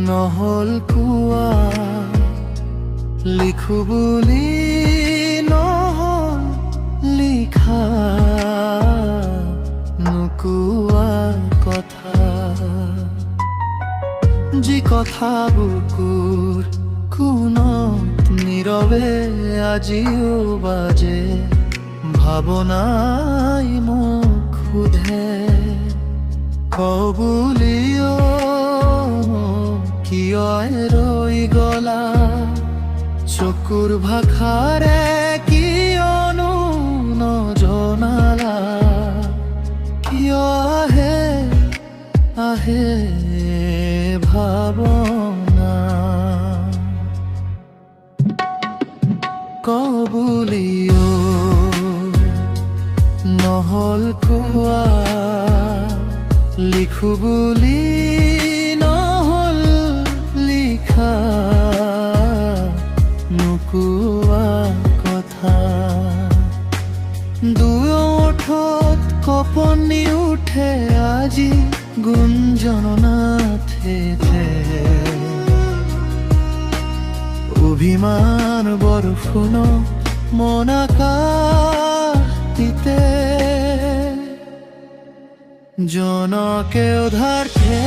নহ'ল কোৱা লিখো বুলি নহ'ল লিখা নোকোৱা কথা যি কথা বুকুৰ কোণত নীৰৱে আজিও বাজে ভাৱনাই মোক সোধে কওঁ বুলিও কিয় ৰৈ গলা চকুৰ ভাষাৰে কিয়নো নজনালা কিয় আহে আহে ভাৱনা কওঁ বুলিও নহ'ল কোৱা লিখো বুলি নহ'ল লিখা নোকোৱা কথা দুই ওঠত কঁপনি উঠে আজি গুঞ্জননাথে অভিমান বৰষুণ মন আকাশিতে জনকে উধাৰ্থে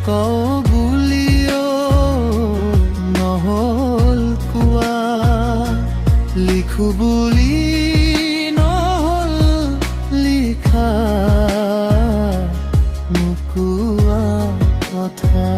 কওঁ বুলিও নহ'ল কোৱা লিখো বুলি নহ'ল লিখা নোকোৱা কথা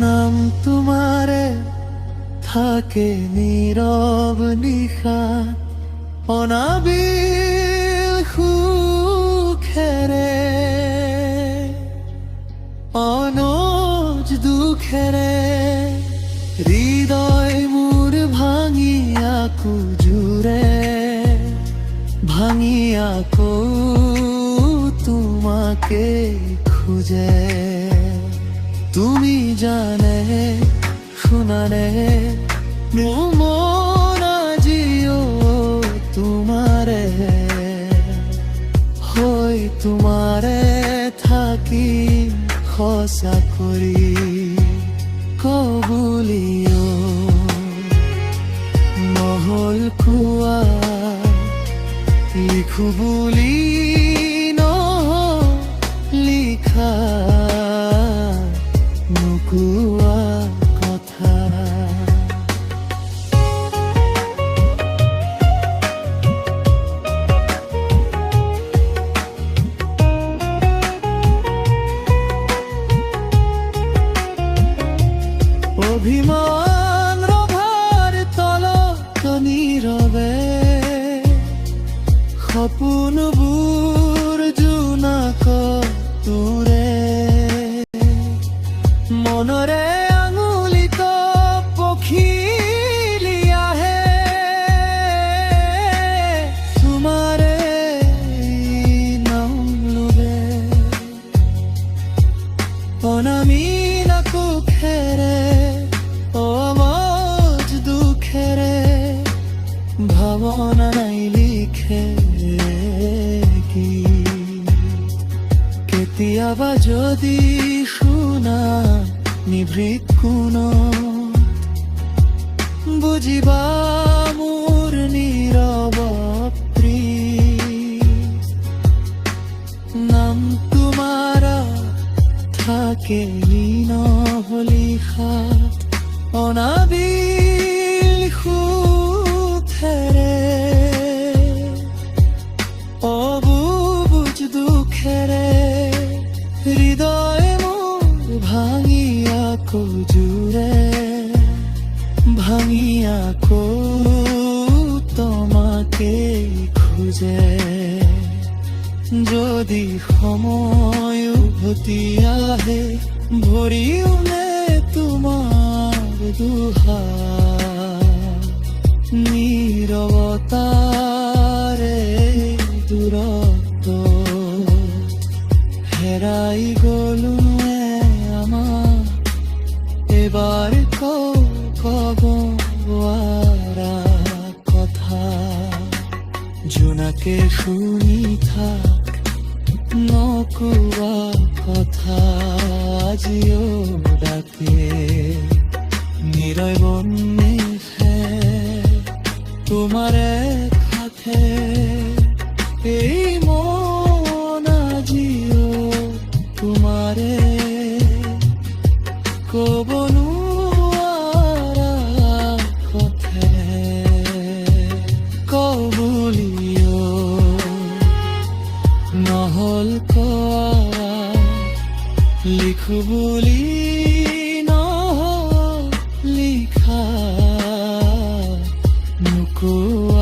নাম তোমাৰে থাকে নীৰৱ নিশা অনাবিল সুখেৰে অনজ দুখেৰে হৃদয় মোৰ ভাঙি আকৌ জোৰে ভাঙি আকৌ তোমাকে খোজে তুমি জানে শুনানে মন আজিও তোমাৰে হৈ তোমাৰে থাকি সঁচা কৰি কওঁ বুলিও নহ'ল কোৱা লিখো বুলি নহ'ল লিখা নোকোৱা কথা অভিমান ৰভাৰ তলত নীৰৱে সপোনবোৰ জোনাক তোৰে মনৰে আঙুলিত পখিলি আহে তোমাৰে নাম লোভে অনামিলা কোখেৰে অমজ দুখেৰে ভাৱনা নাই লিখে কি কেতিয়াবা যদি শুনা নিভৃত কোণত বুজিবা মোৰ নীৰৱ প্ৰীত নাম তোমাৰ থাকে নহলিখাত অনাবিল সুখেৰে অবুজ দুখেৰে হৃদয় মোৰ ভাঙি আকৌ জোৰে ভাঙি আকৌ তোমাকে খোজে যদি সময় উভতি আহে ভৰিও নে তোমাৰ দুহাত নীরবতারে দূরত্ব হেৰাই গলো আমাৰ এবাৰ ক'ব নোৱাৰা কথা জোনাকে শুনি থাক নকোৱা কথা আজিও ডাকে নিরয় বন্যে তোমার এক হাতে এই মন আজিও তোমারে কব নোৱাৰা কথা কবুলিও নহল কোৱা লিখো বুলি লিখা নুকোৱা